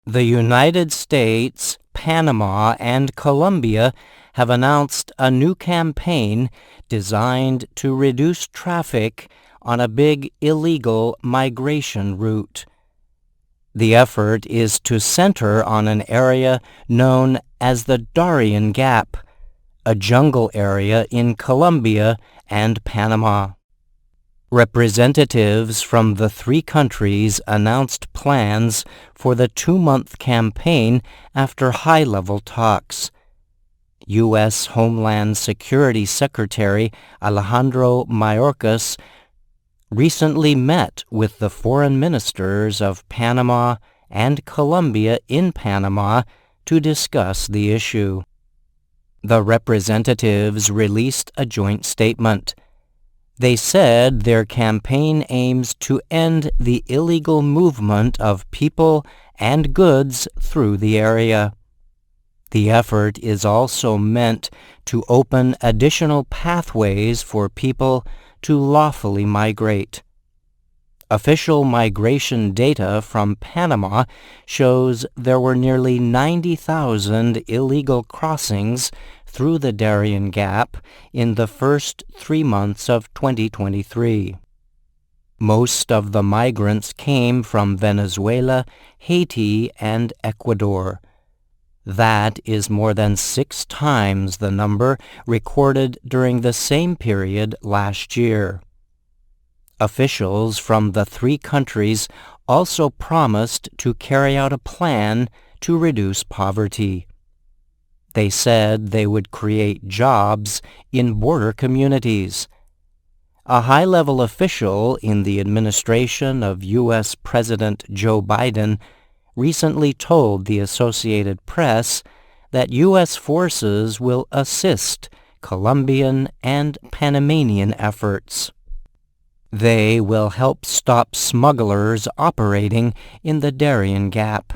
The United States, Panama, and Colombia have announced a new campaign designed to reduce traffic on a big illegal migration route. The effort is to center on an area known as the Darien Gap, a jungle area in Colombia and Panama. Representatives from the three countries announced plans for the 2-month campaign after high-level talks. U.S. Homeland Security Secretary Alejandro Mayorkas recently met with the foreign ministers of Panama and Colombia in Panama to discuss the issue. The representatives released a joint statement. They said their campaign aims to end the illegal movement of people and goods through the area. The effort is also meant to open additional pathways for people to lawfully migrate. Official migration data from Panama shows there were nearly 90,000 illegal crossings through the Darien Gap in the first 3 months of 2023. Most of the migrants came from Venezuela, Haiti, and Ecuador. That is more than 6 times the number recorded during the same period last year. Officials from the three countries also promised to carry out a plan to reduce poverty. They said they would create jobs in border communities. A high-level official in the administration of U.S. President Joe Biden recently told the Associated Press that U.S. forces will assist Colombian and Panamanian efforts. They will help stop smugglers operating in the Darien Gap.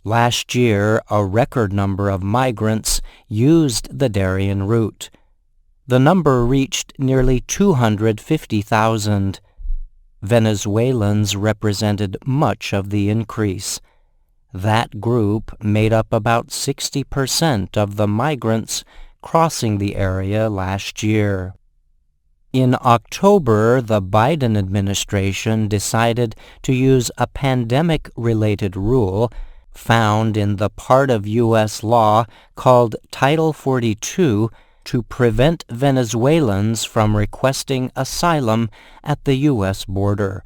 Last year, a record number of migrants used the Darien route. The number reached nearly 250,000. Venezuelans represented much of the increase. That group made up about 60% of the migrants crossing the area last year. In October, the Biden administration decided to use a pandemic-related rule found in the part of U.S. law called Title 42 to prevent Venezuelans from requesting asylum at the U.S. border.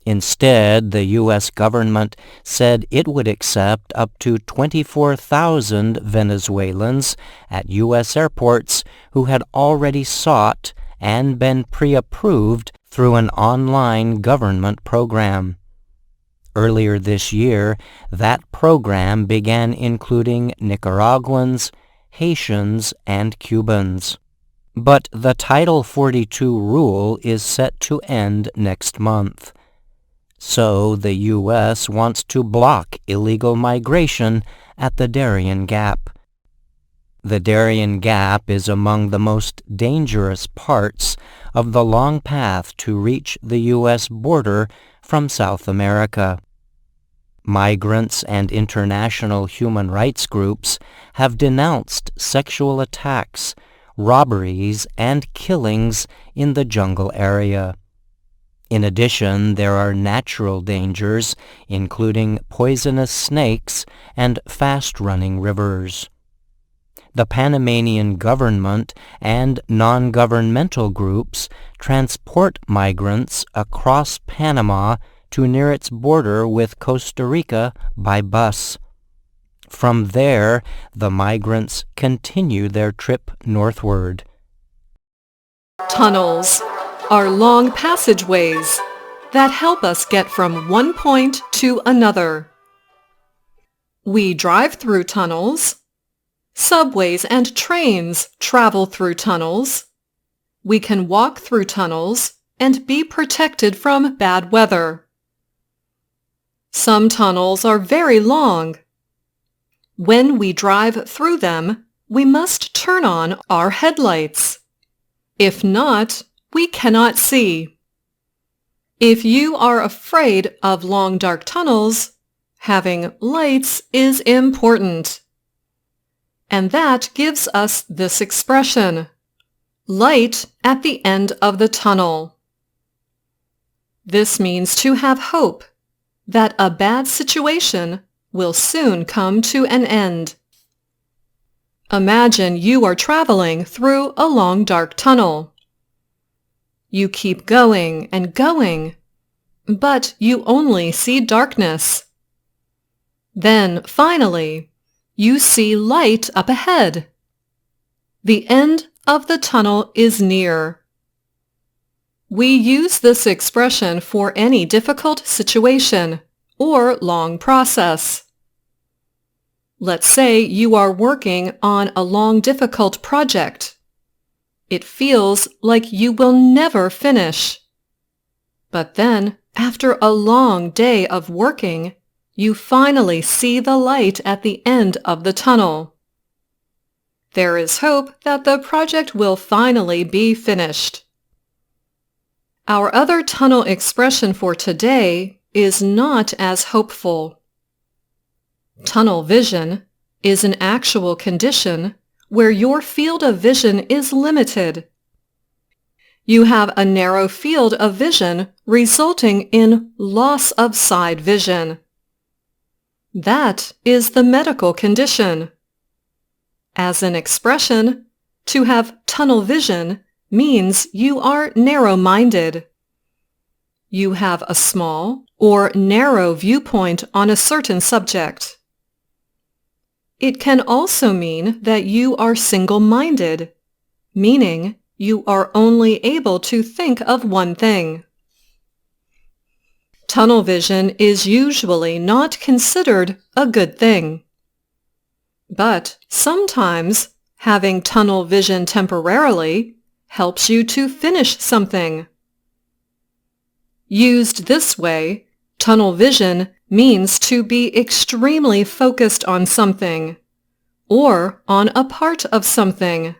Instead, the U.S. government said it would accept up to 24,000 Venezuelans at U.S. airports who had already sought and been pre-approved through an online government program. Earlier this year, that program began including Nicaraguans, Haitians, and Cubans. But the Title 42 rule is set to end next month. So the U.S. wants to block illegal migration at the Darien Gap. The Darien Gap is among the most dangerous parts of the long path to reach the U.S. border from South America. Migrants and international human rights groups have denounced sexual attacks, robberies, and killings in the jungle area. In addition, there are natural dangers, including poisonous snakes and fast-running rivers. The Panamanian government and non-governmental groups transport migrants across Panama to near its border with Costa Rica by bus. From there, the migrants continue their trip northward. Tunnels are long passageways that help us get from one point to another. We drive through tunnels. Subways and trains travel through tunnels. We can walk through tunnels and be protected from bad weather. Some tunnels are very long. When we drive through them, we must turn on our headlights. If not, we cannot see. If you are afraid of long dark tunnels, having lights is important. And that gives us this expression, light at the end of the tunnel. This means to have hope that a bad situation will soon come to an end. Imagine you are traveling through a long dark tunnel. You keep going and going, but you only see darkness. Then, finally, you see light up ahead. The end of the tunnel is near. We use this expression for any difficult situation or long process. Let's say you are working on a long, difficult project. It feels like you will never finish. But then, after a long day of working, you finally see the light at the end of the tunnel. There is hope that the project will finally be finished. Our other tunnel expression for today is not as hopeful. Tunnel vision is an actual condition where your field of vision is limited. You have a narrow field of vision resulting in loss of side vision. That is the medical condition. As an expression, to have tunnel vision means you are narrow-minded. You have a small or narrow viewpoint on a certain subject. It can also mean that you are single-minded, meaning you are only able to think of one thing. Tunnel vision is usually not considered a good thing. But sometimes having tunnel vision temporarily helps you to finish something. Used this way, tunnel vision means to be extremely focused on something, or on a part of something,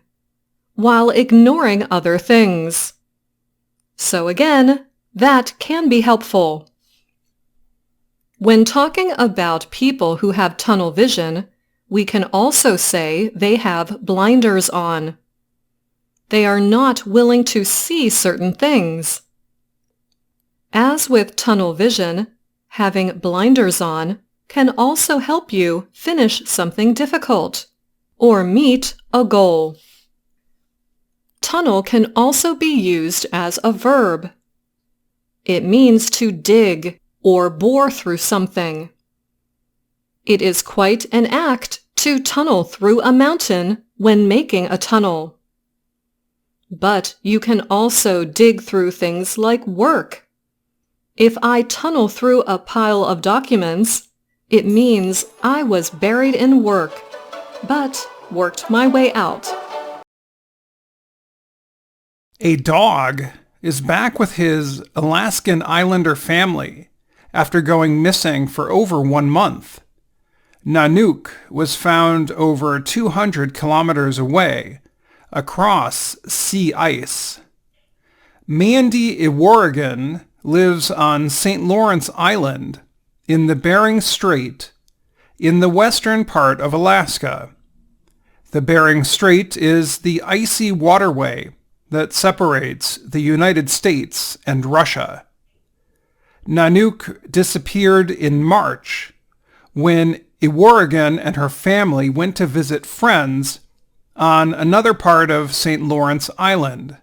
while ignoring other things. So again, that can be helpful. When talking about people who have tunnel vision, we can also say they have blinders on. They are not willing to see certain things. As with tunnel vision, having blinders on can also help you finish something difficult or meet a goal. Tunnel can also be used as a verb. It means to dig or bore through something. It is quite an act to tunnel through a mountain when making a tunnel. But you can also dig through things like work. If I tunnel through a pile of documents, it means I was buried in work, but worked my way out. A dog is back with his Alaskan Islander family after going missing for over 1 month. Nanook was found over 200 kilometers away, across sea ice. Mandy Iworigan lives on St. Lawrence Island in the Bering Strait in the western part of Alaska. The Bering Strait is the icy waterway that separates the United States and Russia. Nanook disappeared in March when Iworigan and her family went to visit friends on another part of St. Lawrence Island.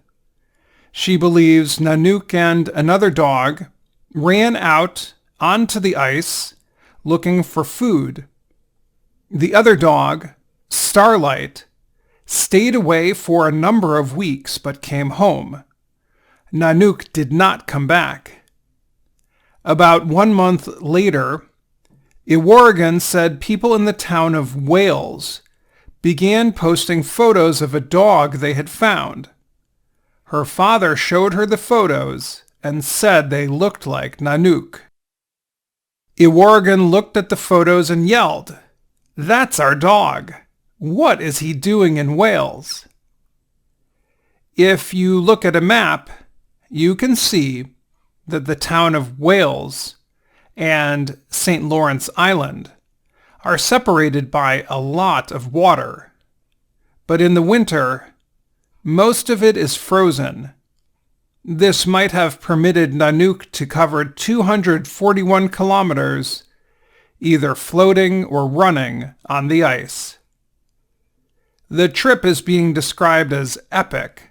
She believes Nanook and another dog ran out onto the ice looking for food. The other dog, Starlight, stayed away for a number of weeks but came home. Nanook did not come back. About 1 month later, Iworigan said people in the town of Wales began posting photos of a dog they had found. Her father showed her the photos and said they looked like Nanook. Iworigan looked at the photos and yelled, "That's our dog! What is he doing in Wales?" If you look at a map, you can see that the town of Wales and St. Lawrence Island are separated by a lot of water, but in the winter, most of it is frozen. This might have permitted Nanook to cover 241 kilometers, either floating or running on the ice. The trip is being described as epic,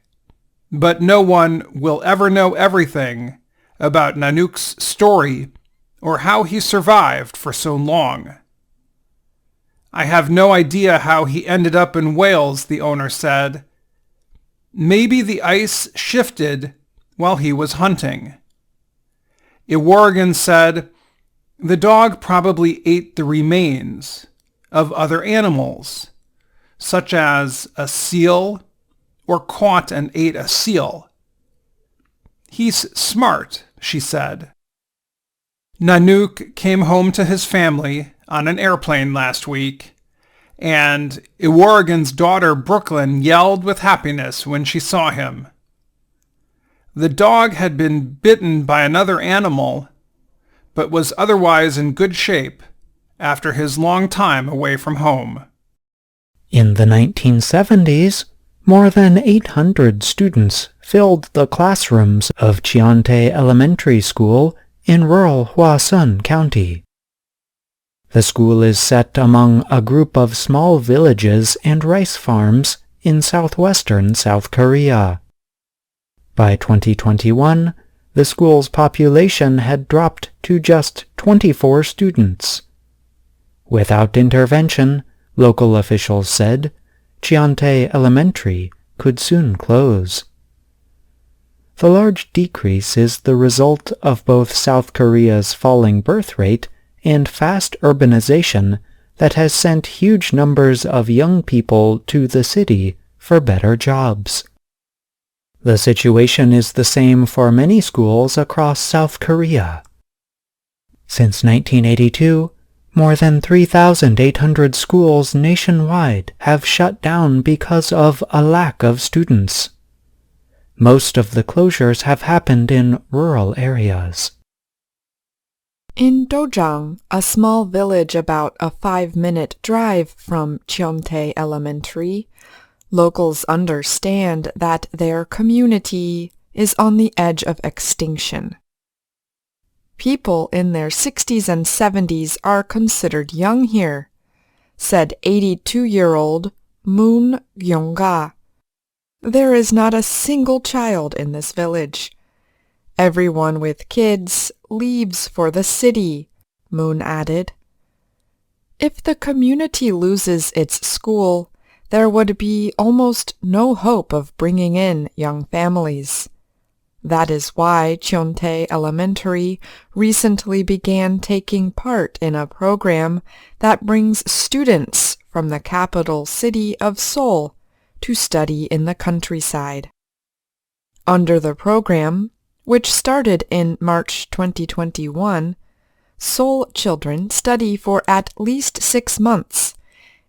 but no one will ever know everything about Nanook's story or how he survived for so long. I have no idea how he ended up in Wales, the owner said. Maybe the ice shifted while he was hunting. Iworgan said the dog probably ate the remains of other animals, such as a seal, or caught and ate a seal. He's smart, she said. Nanook came home to his family on an airplane last week, and Iworgan's daughter Brooklyn yelled with happiness when she saw him. The dog had been bitten by another animal, but was otherwise in good shape after his long time away from home. In the 1970s, more than 800 students filled the classrooms of Chiante Elementary School in rural Hwasun County. The school is set among a group of small villages and rice farms in southwestern South Korea. By 2021, the school's population had dropped to just 24 students. Without intervention, local officials said, Chiante Elementary could soon close. The large decrease is the result of both South Korea's falling birth rate and fast urbanization that has sent huge numbers of young people to the city for better jobs. The situation is the same for many schools across South Korea. Since 1982, more than 3,800 schools nationwide have shut down because of a lack of students. Most of the closures have happened in rural areas. In Dojang, a small village about a 5-minute drive from Cheontae Elementary, locals understand that their community is on the edge of extinction. People in their 60s and 70s are considered young here, said 82-year-old Moon Gyong-ga. There is not a single child in this village. Everyone with kids leaves for the city, Moon added. If the community loses its school, there would be almost no hope of bringing in young families. That is why Cheontae Elementary recently began taking part in a program that brings students from the capital city of Seoul to study in the countryside. Under the program, which started in March 2021, Seoul children study for at least 6 months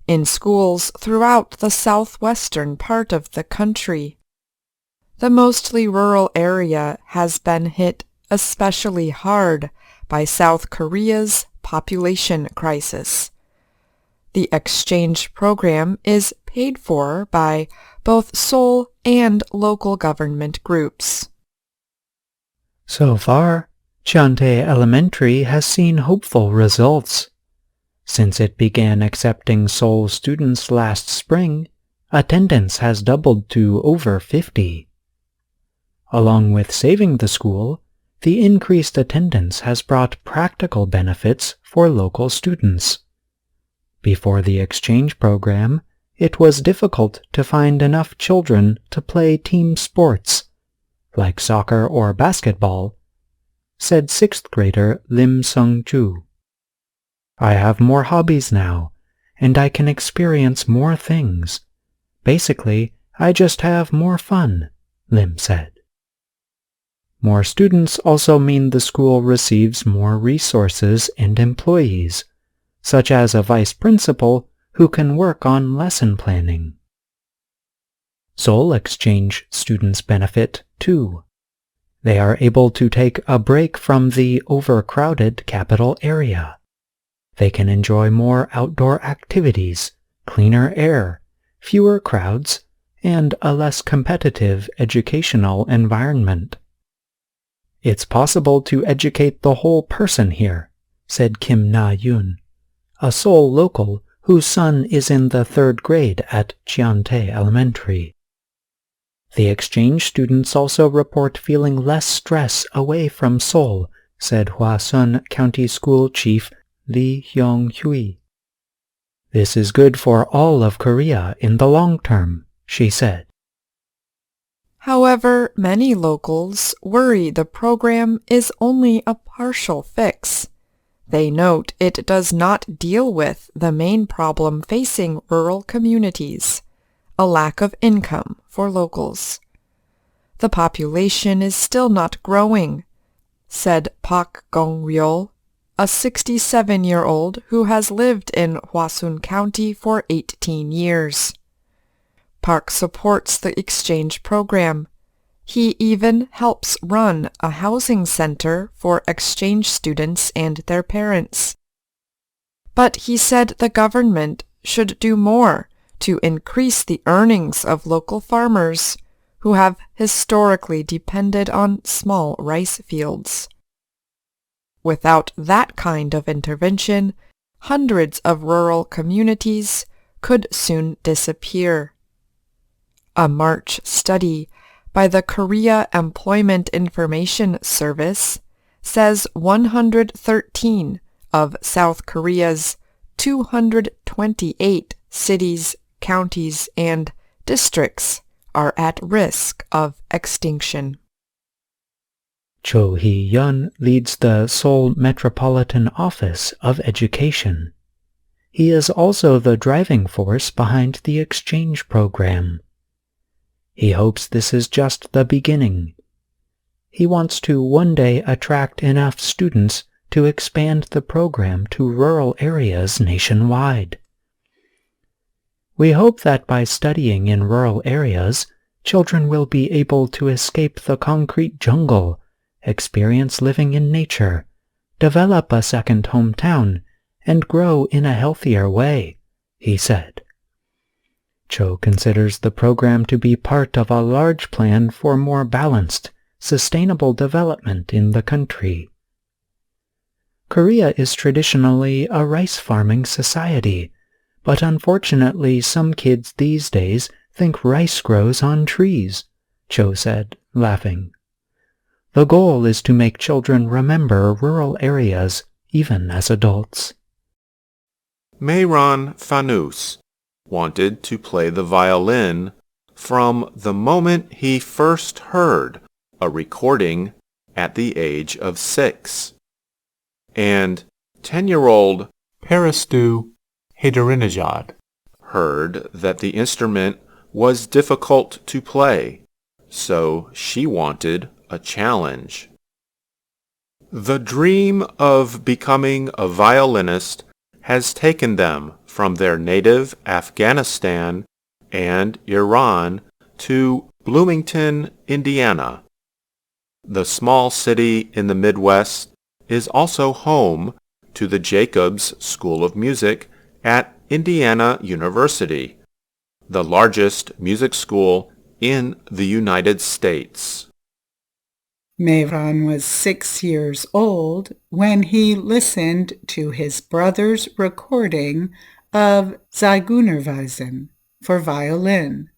in schools throughout the southwestern part of the country. The mostly rural area has been hit especially hard by South Korea's population crisis. The exchange program is paid for by both Seoul and local government groups. So far, Cheontae Elementary has seen hopeful results. Since it began accepting Seoul students last spring, attendance has doubled to over 50. Along with saving the school, the increased attendance has brought practical benefits for local students. Before the exchange program, it was difficult to find enough children to play team sports, like soccer or basketball, said 6th grader Lim Sung-ju. I have more hobbies now, and I can experience more things. Basically, I just have more fun, Lim said. More students also mean the school receives more resources and employees, such as a vice principal who can work on lesson planning. Seoul exchange students benefit, too. They are able to take a break from the overcrowded capital area. They can enjoy more outdoor activities, cleaner air, fewer crowds, and a less competitive educational environment. It's possible to educate the whole person here, said Kim Na-yoon, a Seoul local whose son is in the 3rd grade at Cheontae Elementary. The exchange students also report feeling less stress away from Seoul, said Hwasun County School Chief Lee Hyung-hui. This is good for all of Korea in the long term, she said. However, many locals worry the program is only a partial fix. They note it does not deal with the main problem facing rural communities, a lack of income for locals. The population is still not growing, said Park Gong-ryol, a 67-year-old who has lived in Hwasun County for 18 years. Park supports the exchange program. He even helps run a housing center for exchange students and their parents. But he said the government should do more to increase the earnings of local farmers who have historically depended on small rice fields. Without that kind of intervention, hundreds of rural communities could soon disappear. A March study by the Korea Employment Information Service says 113 of South Korea's 228 cities, counties, and districts are at risk of extinction. Cho Hee-yeon leads the Seoul Metropolitan Office of Education. He is also the driving force behind the exchange program. He hopes this is just the beginning. He wants to one day attract enough students to expand the program to rural areas nationwide. We hope that by studying in rural areas, children will be able to escape the concrete jungle, experience living in nature, develop a second hometown, and grow in a healthier way, he said. Cho considers the program to be part of a large plan for more balanced, sustainable development in the country. Korea is traditionally a rice farming society, but unfortunately some kids these days think rice grows on trees, Cho said, laughing. The goal is to make children remember rural areas even as adults. Mehran Fanous wanted to play the violin from the moment he first heard a recording at the age of 6. And 10-year-old Peristu Hadarinejad heard that the instrument was difficult to play, so she wanted a challenge. The dream of becoming a violinist has taken them from their native Afghanistan and Iran to Bloomington, Indiana. The small city in the Midwest is also home to the Jacobs School of Music at Indiana University, the largest music school in the United States. Mehran was 6 years old when he listened to his brother's recording of Zigeunerweisen for violin.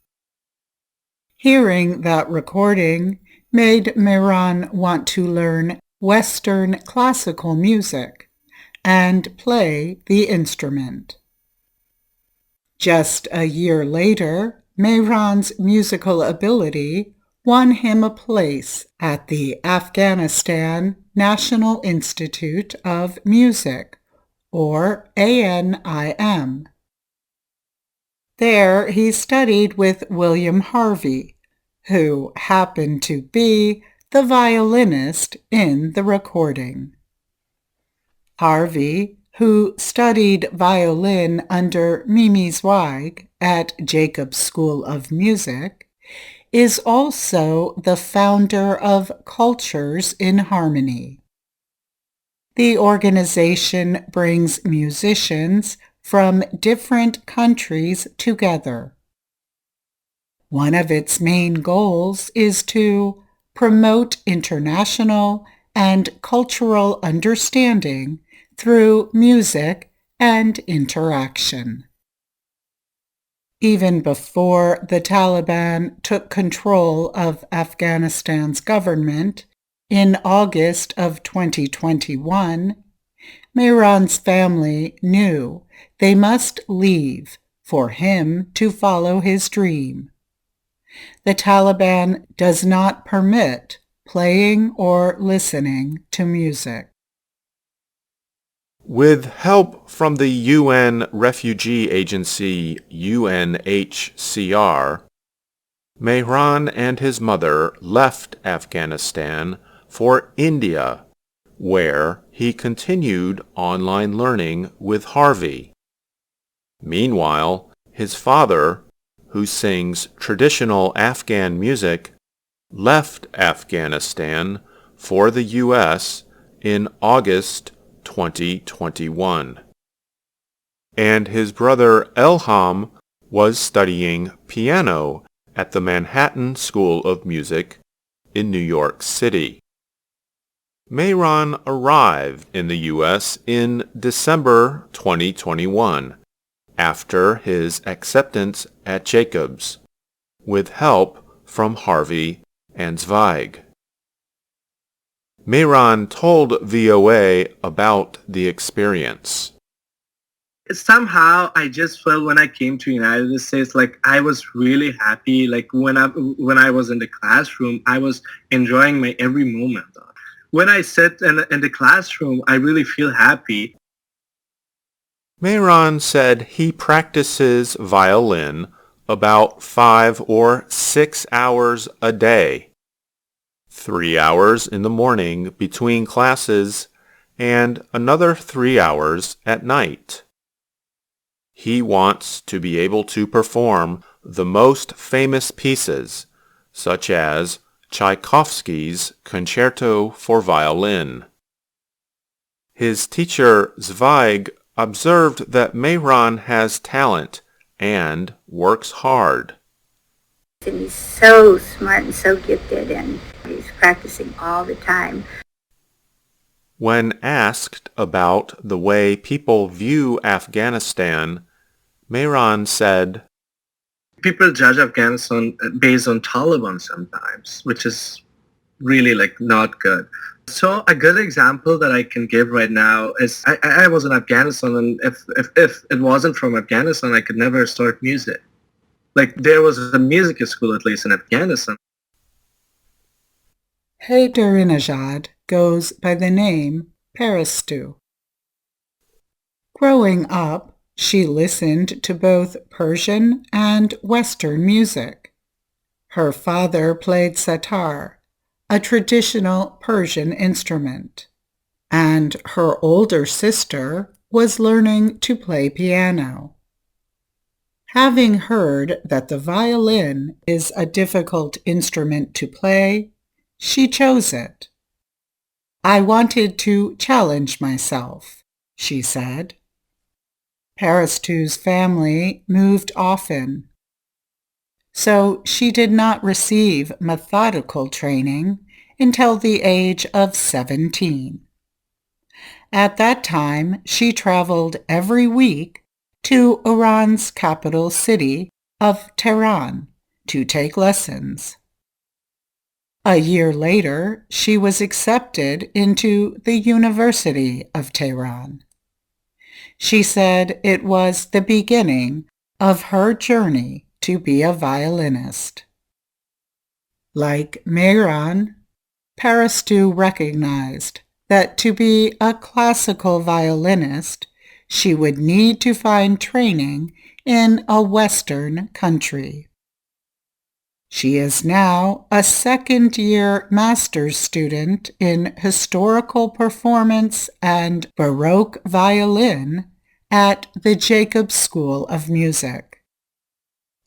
Hearing that recording made Mehran want to learn Western classical music and play the instrument. Just a year later, Mehran's musical ability won him a place at the Afghanistan National Institute of Music, or ANIM. There he studied with William Harvey, who happened to be the violinist in the recording. Harvey, who studied violin under Mimi Zweig at Jacobs School of Music, is also the founder of Cultures in Harmony. The organization brings musicians from different countries together. One of its main goals is to promote international and cultural understanding through music and interaction. Even before the Taliban took control of Afghanistan's government in August of 2021, Mehran's family knew they must leave for him to follow his dream. The Taliban does not permit playing or listening to music. With help from the UN refugee agency UNHCR, Mehran and his mother left Afghanistan for India, where he continued online learning with Harvey. Meanwhile, his father, who sings traditional Afghan music, left Afghanistan for the U.S. in August 2021. And his brother Elham was studying piano at the Manhattan School of Music in New York City. Mehran arrived in the U.S. in December 2021 after his acceptance at Jacobs, with help from Harvey and Zweig. Mehran told VOA about the experience. Somehow I just felt when I came to United States, like I was really happy. Like when I was in the classroom, I was enjoying my every moment. When I sit in the classroom, I really feel happy. Mehran said he practices violin about 5 or 6 hours a day, 3 hours in the morning between classes and another 3 hours at night. He wants to be able to perform the most famous pieces, such as Tchaikovsky's Concerto for Violin. His teacher Zweig observed that Mehran has talent and works hard. And he's so smart and so gifted, and he's practicing all the time. When asked about the way people view Afghanistan, Mehran said, People judge Afghanistan based on Taliban sometimes, which is really not good. So a good example that I can give right now is I was in Afghanistan, and if it wasn't from Afghanistan, I could never start music. There was a music school, at least in Afghanistan. Haydarinejad goes by the name Parastu. Growing up, she listened to both Persian and Western music. Her father played sitar, a traditional Persian instrument, and her older sister was learning to play piano. Having heard that the violin is a difficult instrument to play, she chose it. I wanted to challenge myself, she said. Parastu's family moved often, so she did not receive methodical training until the age of 17. At that time, she traveled every week to Iran's capital city of Tehran to take lessons. A year later, she was accepted into the University of Tehran. She said it was the beginning of her journey to be a violinist. Like Mehran, Parastu recognized that to be a classical violinist, she would need to find training in a Western country. She is now a second-year master's student in historical performance and Baroque violin at the Jacobs School of Music.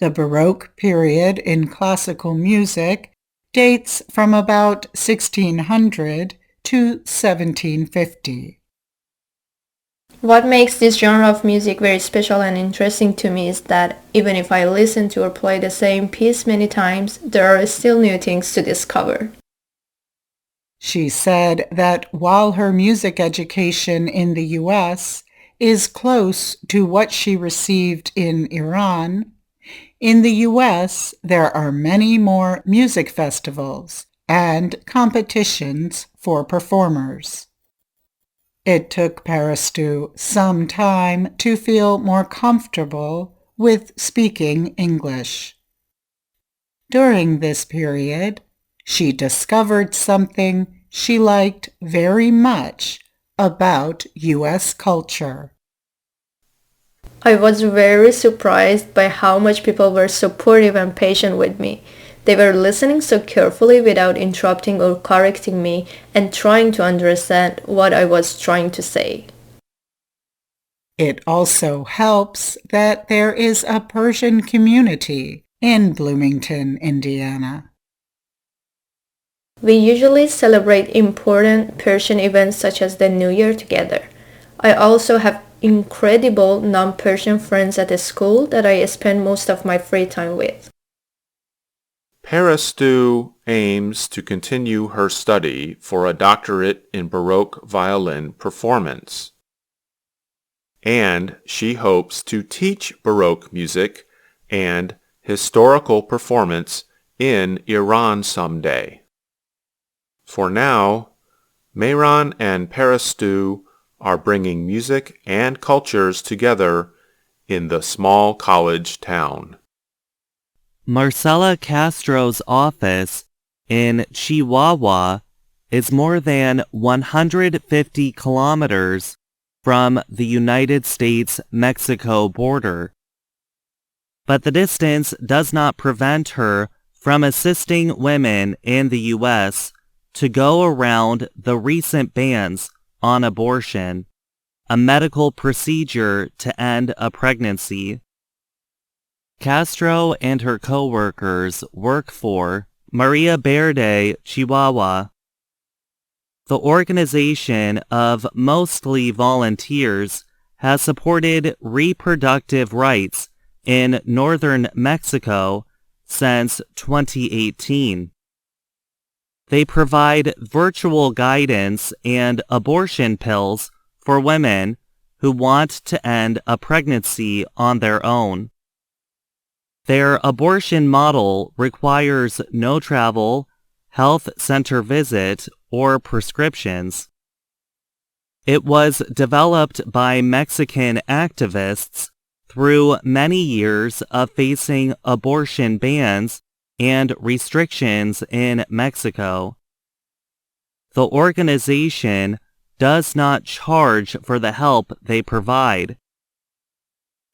The Baroque period in classical music dates from about 1600 to 1750. What makes this genre of music very special and interesting to me is that even if I listen to or play the same piece many times, there are still new things to discover. She said that while her music education in the U.S. is close to what she received in Iran, in the U.S. there are many more music festivals and competitions for performers. It took Parastu some time to feel more comfortable with speaking English. During this period, she discovered something she liked very much about U.S. culture. I was very surprised by how much people were supportive and patient with me. They were listening so carefully without interrupting or correcting me and trying to understand what I was trying to say. It also helps that there is a Persian community in Bloomington, Indiana. We usually celebrate important Persian events such as the New Year together. I also have incredible non-Persian friends at the school that I spend most of my free time with. Parastu aims to continue her study for a doctorate in Baroque violin performance, and she hopes to teach Baroque music and historical performance in Iran someday. For now, Mehran and Parastu are bringing music and cultures together in the small college town. Marcela Castro's office in Chihuahua is more than 150 kilometers from the United States-Mexico border. But the distance does not prevent her from assisting women in the U.S. to go around the recent bans on abortion, a medical procedure to end a pregnancy. Castro and her co-workers work for Maria Verde Chihuahua. The organization of mostly volunteers has supported reproductive rights in northern Mexico since 2018. They provide virtual guidance and abortion pills for women who want to end a pregnancy on their own. Their abortion model requires no travel, health center visit, or prescriptions. It was developed by Mexican activists through many years of facing abortion bans and restrictions in Mexico. The organization does not charge for the help they provide,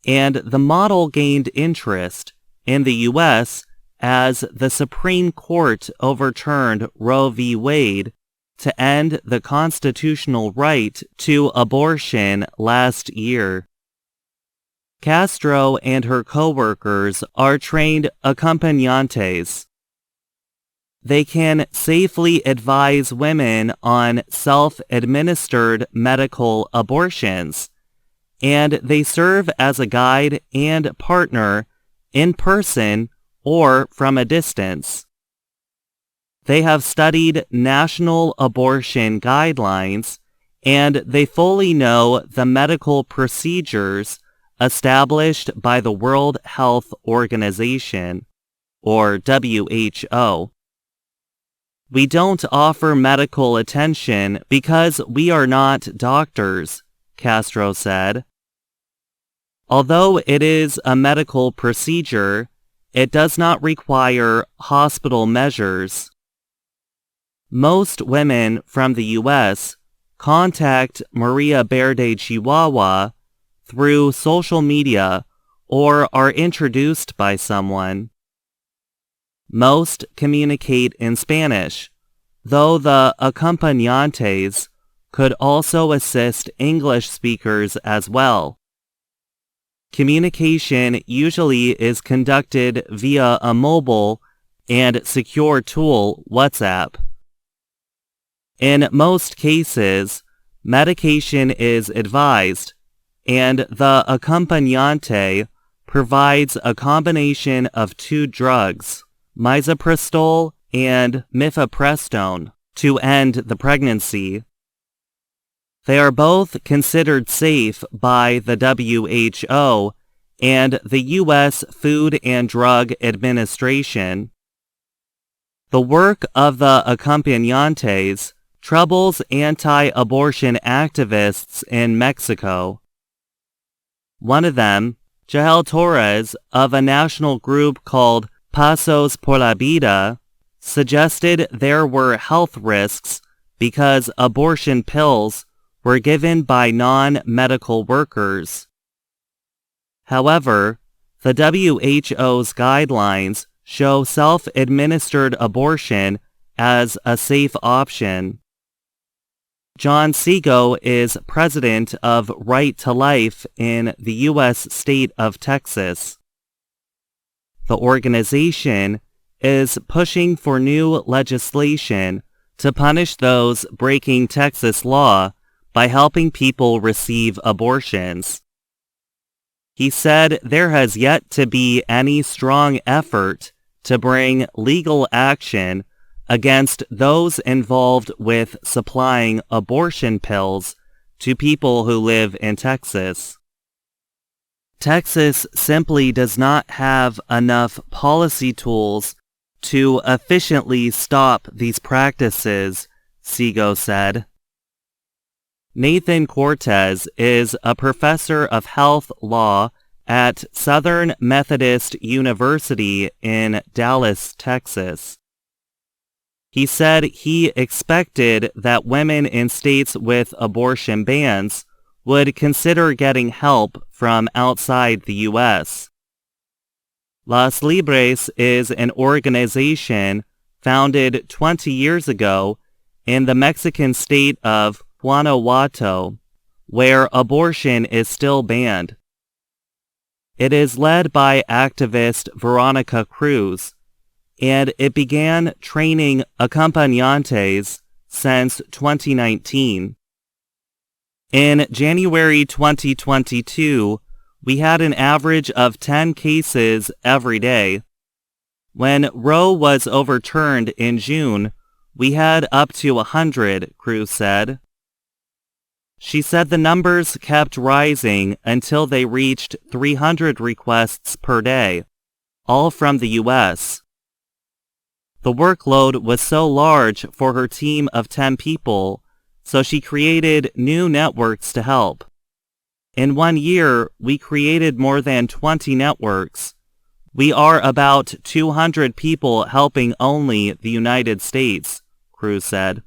and the model gained interest in the U.S. as the Supreme Court overturned Roe v. Wade to end the constitutional right to abortion last year. Castro and her co-workers are trained acompañantes. They can safely advise women on self-administered medical abortions, and they serve as a guide and partner in person or from a distance. They have studied national abortion guidelines, and they fully know the medical procedures established by the World Health Organization, or WHO. We don't offer medical attention because we are not doctors, Castro said. Although it is a medical procedure, it does not require hospital measures. Most women from the U.S. contact Maria Verde Chihuahua through social media or are introduced by someone. Most communicate in Spanish, though the acompañantes could also assist English speakers as well. Communication usually is conducted via a mobile and secure tool, WhatsApp. In most cases, medication is advised, and the accompagnante provides a combination of two drugs, misoprostol and mifepristone, to end the pregnancy. They are both considered safe by the WHO and the U.S. Food and Drug Administration. The work of the accompagnantes troubles anti-abortion activists in Mexico. One of them, Jael Torres, of a national group called Pasos por la Vida, suggested there were health risks because abortion pills were given by non-medical workers. However, the WHO's guidelines show self-administered abortion as a safe option. John Segal is president of Right to Life in the U.S. state of Texas. The organization is pushing for new legislation to punish those breaking Texas law by helping people receive abortions. He said there has yet to be any strong effort to bring legal action against those involved with supplying abortion pills to people who live in Texas. Texas simply does not have enough policy tools to efficiently stop these practices, Segal said. Nathan Cortez is a professor of health law at Southern Methodist University in Dallas, Texas. He said he expected that women in states with abortion bans would consider getting help from outside the U.S. Las Libres is an organization founded 20 years ago in the Mexican state of Guanajuato, where abortion is still banned. It is led by activist Veronica Cruz, and it began training accompagnantes since 2019. In January 2022, we had an average of 10 cases every day. When Roe was overturned in June, we had up to 100, Cruz said. She said the numbers kept rising until they reached 300 requests per day, all from the U.S. The workload was so large for her team of 10 people, so she created new networks to help. In 1 year, we created more than 20 networks. We are about 200 people helping only the United States, Cruz said.